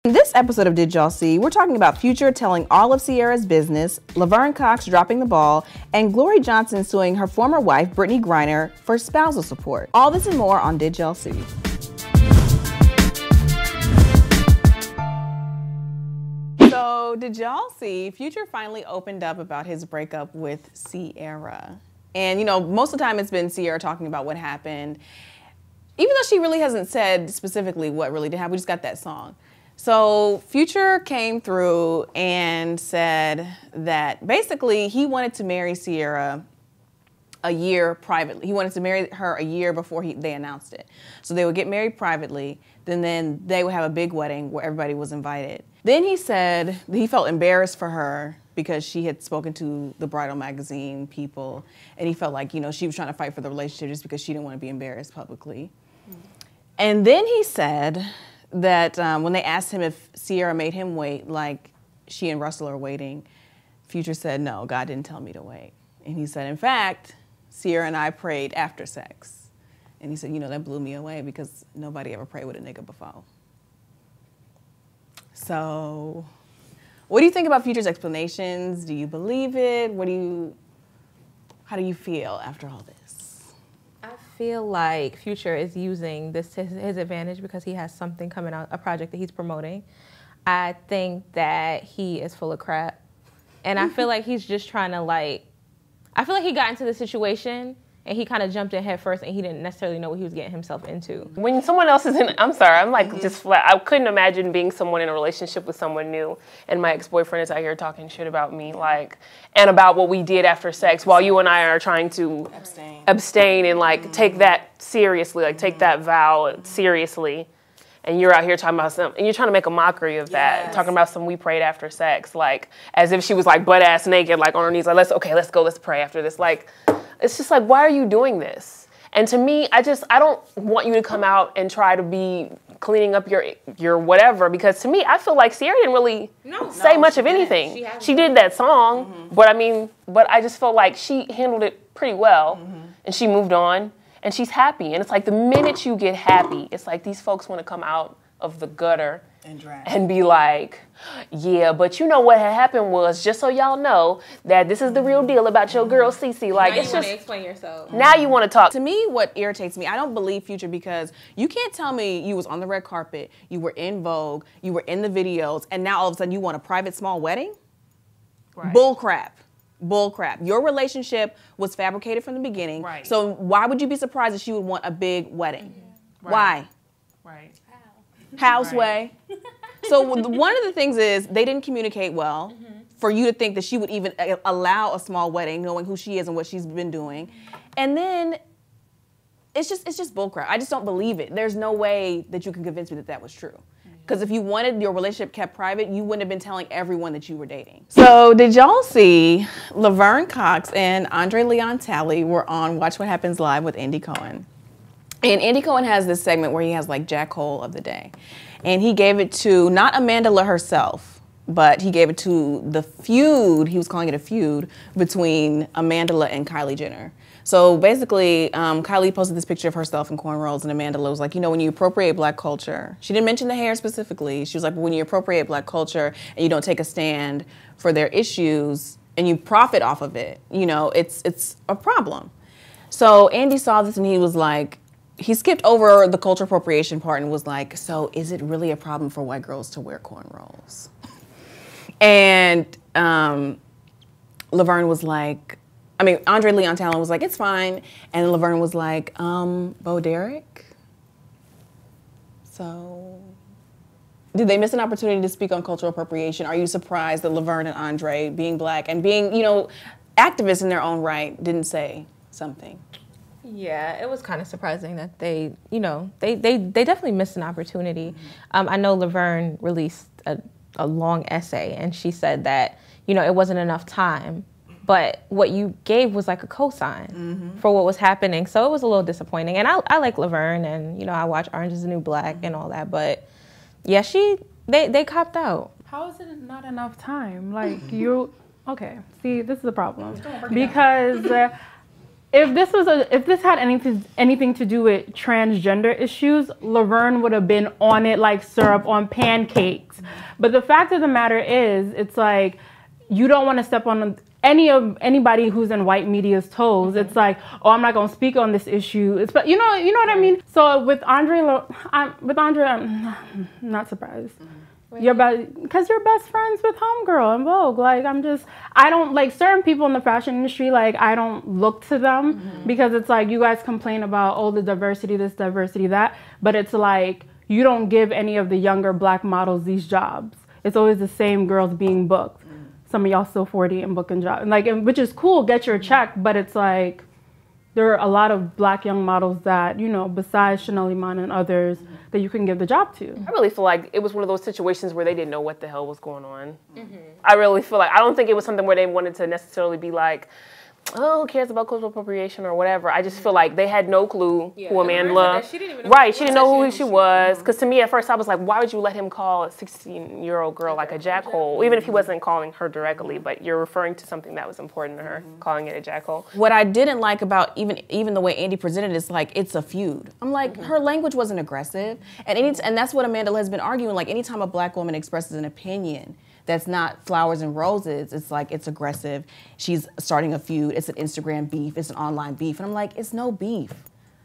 In this episode of Did Y'all See, we're talking about Future telling all of Ciara's business, Laverne Cox dropping the ball, and Glory Johnson suing her former wife, Brittany Griner, for spousal support. All this and more on Did Y'all See. So, did y'all see, Future finally opened up about his breakup with Ciara. And, you know, most of the time it's been Ciara talking about what happened, even though she really hasn't said specifically what really did happen. We just got that song. So Future came through and said that basically he wanted to marry Ciara a year privately. He wanted to marry her a year before they announced it. So they would get married privately, then they would have a big wedding where everybody was invited. Then he said that he felt embarrassed for her because she had spoken to the bridal magazine people, and he felt like, you know, she was trying to fight for the relationship just because she didn't want to be embarrassed publicly. And then he said that when they asked him if Ciara made him wait like she and Russell are waiting, Future said, no, God didn't tell me to wait. And he said, in fact, Ciara and I prayed after sex. And he said, you know, that blew me away because nobody ever prayed with a nigga before. So, what do you think about Future's explanations? Do you believe it? How do you feel after all this? I feel like Future is using this to his advantage because he has something coming out, a project that he's promoting. I think that he is full of crap. And I feel like he's just trying to I feel like he got into the situation and he kind of jumped in head first and he didn't necessarily know what he was getting himself into. When someone else is in, I'm sorry, I'm like just flat. I couldn't imagine being someone in a relationship with someone new and my ex-boyfriend is out here talking shit about me, and about what we did after sex while you and I are trying to abstain and take that seriously, take that vow seriously. And you're out here talking about something, and you're trying to make a mockery of that, talking about some we prayed after sex, as if she was butt ass naked, on her knees, let's go, let's pray after this. It's just why are you doing this? And to me, I don't want you to come out and try to be cleaning up your whatever, because to me, I feel like Ciara didn't really say much of anything. She did that song, but I just felt like she handled it pretty well, and she moved on. And she's happy. And it's the minute you get happy, it's these folks want to come out of the gutter and be like, yeah, but you know what had happened was, just so y'all know, that this is the real deal about your girl, Cece. Now you want to explain yourself. Now you want to talk. To me, what irritates me, I don't believe Future because you can't tell me you was on the red carpet, you were in Vogue, you were in the videos, and now all of a sudden you want a private small wedding? Right. Bull crap. Bull crap. Your relationship was fabricated from the beginning. Right. So why would you be surprised if she would want a big wedding? Right. Why? Right. House way. So one of the things is they didn't communicate well for you to think that she would even allow a small wedding, knowing who she is and what she's been doing. And then it's just bull crap. I just don't believe it. There's no way that you can convince me that that was true. Because if you wanted your relationship kept private, you wouldn't have been telling everyone that you were dating. So did y'all see Laverne Cox and Andre Leon Talley were on Watch What Happens Live with Andy Cohen. And Andy Cohen has this segment where he has Jack Hole of the day. And he gave it to, not Amandla herself, but he gave it to the feud, he was calling it a feud, between Amandla and Kylie Jenner. So basically, Kylie posted this picture of herself in cornrows, and Amandla was like, you know, when you appropriate black culture, she didn't mention the hair specifically, she was like, but when you appropriate black culture and you don't take a stand for their issues and you profit off of it, you know, it's a problem. So Andy saw this and he was like, he skipped over the culture appropriation part and was like, so is it really a problem for white girls to wear cornrows? And Laverne was like, Andre Leon Talley was like, it's fine. And Laverne was like, Bo Derek? So, did they miss an opportunity to speak on cultural appropriation? Are you surprised that Laverne and Andre, being black and being, you know, activists in their own right, didn't say something? Yeah, it was kind of surprising that they, you know, they definitely missed an opportunity. I know Laverne released a long essay and she said that, you know, it wasn't enough time. But what you gave was like a cosign for what was happening. So it was a little disappointing. And I like Laverne and, you know, I watch Orange is the New Black and all that. But yeah, they copped out. How is it not enough time? Okay, see, this is the problem. Because if this had anything to do with transgender issues, Laverne would have been on it like syrup on pancakes. But the fact of the matter is, it's like you don't want to step on anybody who's in white media's toes. It's like, oh, I'm not gonna speak on this issue. It's, but you know what I mean. So with Andre, I'm not surprised. Because you're best friends with Homegirl and Vogue. Like, I don't, like, certain people in the fashion industry, like, I don't look to them because it's like, you guys complain about, oh, the diversity, this, diversity, that. But it's like, you don't give any of the younger black models these jobs. It's always the same girls being booked. Some of y'all still 40 and booking jobs. And like, which is cool, get your check, but it's like, there are a lot of black young models that, you know, besides Chanel Iman and others, that you can give the job to. I really feel like it was one of those situations where they didn't know what the hell was going on. I really feel like, I don't think it was something where they wanted to necessarily be like, oh, who cares about cultural appropriation or whatever. I just feel like they had no clue who Amanda. She didn't know who she was. Because to me, at first, I was like, why would you let him call a 16-year-old girl like a jackhole? Even if he wasn't calling her directly, but you're referring to something that was important to her, calling it a jackhole. What I didn't like about even the way Andy presented it is like, it's a feud. I'm like, her language wasn't aggressive. And that's what Amanda has been arguing. Like, anytime a black woman expresses an opinion that's not flowers and roses, it's like, it's aggressive. She's starting a feud. It's an Instagram beef. It's an online beef. And I'm like, it's no beef.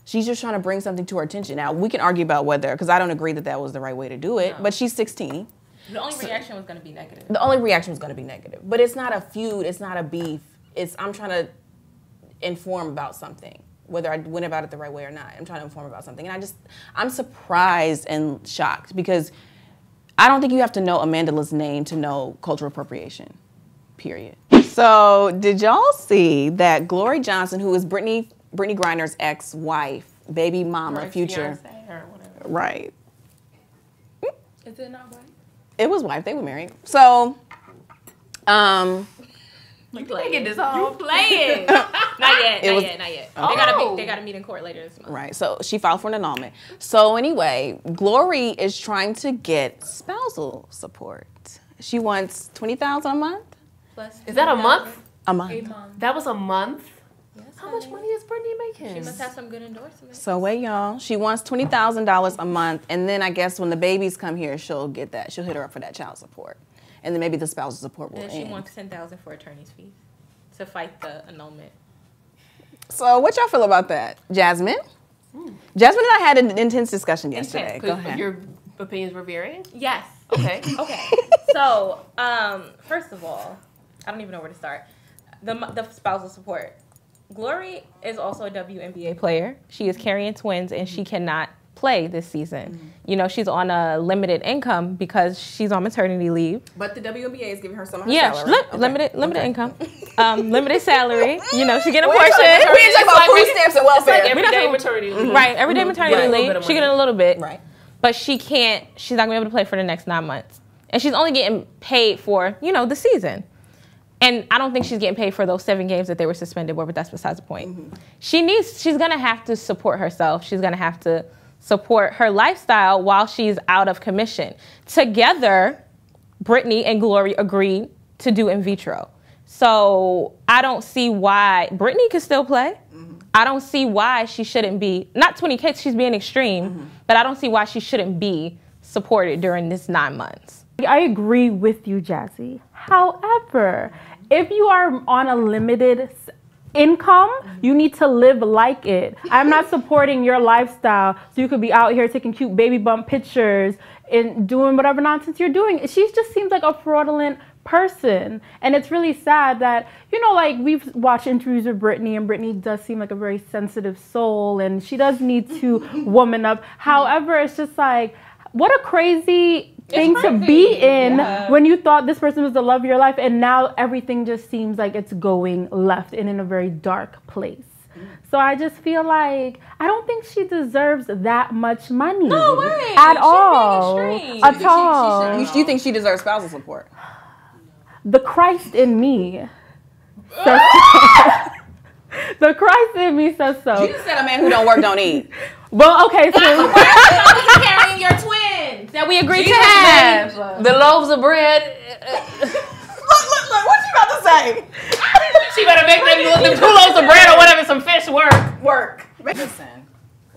She's just trying to bring something to her attention. Now, we can argue about whether, because I don't agree that was the right way to do it, but she's 16. The only reaction was going to be negative. The only reaction was going to be negative. But it's not a feud. It's not a beef. I'm trying to inform about something, whether I went about it the right way or not. I'm trying to inform about something. And I'm surprised and shocked because I don't think you have to know Amanda's name to know cultural appropriation, period. So did y'all see that Glory Johnson, who is Brittany Griner's ex-wife, baby mama, future. Or whatever. Right. Is it not white? It was wife, they were married. So, You playing this whole playing. Not yet. Okay. They gotta meet in court later this month. Right, so she filed for an annulment. So anyway, Glory is trying to get spousal support. She wants $20,000 a month. Is that a month? A month. That was a month? Yes, How much money is Brittany making? She must have some good endorsements. So wait, y'all. She wants $20,000 a month, and then I guess when the babies come here, she'll get that. She'll hit her up for that child support. And then maybe the spousal support will end. She wants $10,000 for attorney's fees to fight the annulment. So what y'all feel about that? Jasmine? Jasmine and I had an intense discussion yesterday. Go ahead. Your opinions were varying? Yes. Okay. Okay. So, first of all, I don't even know where to start. The spousal support. Glory is also a WNBA player. She is carrying twins, and she cannot play this season. You know, she's on a limited income because she's on maternity leave. But the WNBA is giving her some of her salary. Limited income. Limited salary. You know, she getting a portion. We ain't talking about food stamps and welfare. Like everyday maternity leave. Right, everyday maternity leave. She getting a little bit. Right. But she's not gonna be able to play for the next 9 months. And she's only getting paid for, the season. And I don't think she's getting paid for those 7 games that they were suspended for, but that's besides the point. She's gonna have to support herself. She's gonna have to support her lifestyle while she's out of commission. Together, Brittany and Glory agreed to do in vitro. So I don't see why Brittany could still play. I don't see why she shouldn't be, not 20K, she's being extreme, but I don't see why she shouldn't be supported during this 9 months. I agree with you, Jazzy. However, if you are on a limited income, you need to live like it. I'm not supporting your lifestyle so you could be out here taking cute baby bump pictures and doing whatever nonsense you're doing. She just seems like a fraudulent person. And it's really sad that, like we've watched interviews with Brittany, and Brittany does seem like a very sensitive soul, and she does need to woman up. However, it's just like, what a crazy thing to be in when you thought this person was the love of your life, and now everything just seems like it's going left and in a very dark place. So I just feel like I don't think she deserves that much money. No way. At all. At all. You think she deserves spousal support? The Christ in me says the Christ in me says so. Jesus said a man who don't work don't eat. Well, okay, so Carrying your twins that we agreed to have. The loaves of bread. look, what you about to say? She better make them 2 loaves of bread or whatever, some fish Work. Listen,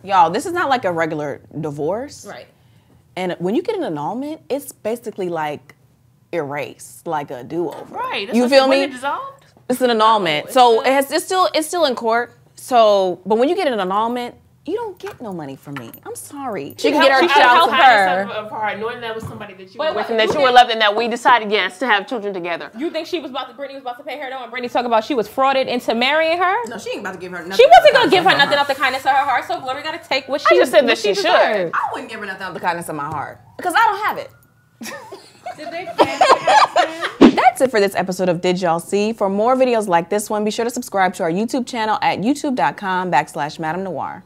y'all, this is not like a regular divorce. Right. And when you get an annulment, it's basically like erased, like a do-over. Right. You feel me? When it dissolved? It's an annulment. It's still in court. So, but when you get an annulment, you don't get no money from me. I'm sorry. She can get her child from her. Knowing that was somebody that you were with and that you were loved and that we decided, yes, to have children together. You think Brittany was about to pay her though, and Brittany talk about she was frauded into marrying her? No, she ain't about to give her nothing. She wasn't going to give her nothing out the kindness of her heart, so Glory got to take what she just said that she should. I wouldn't give her nothing out the kindness of my heart because I don't have it. Did they plan to That's it for this episode of Did Y'all See? For more videos like this one, be sure to subscribe to our YouTube channel at youtube.com/MadameNoire.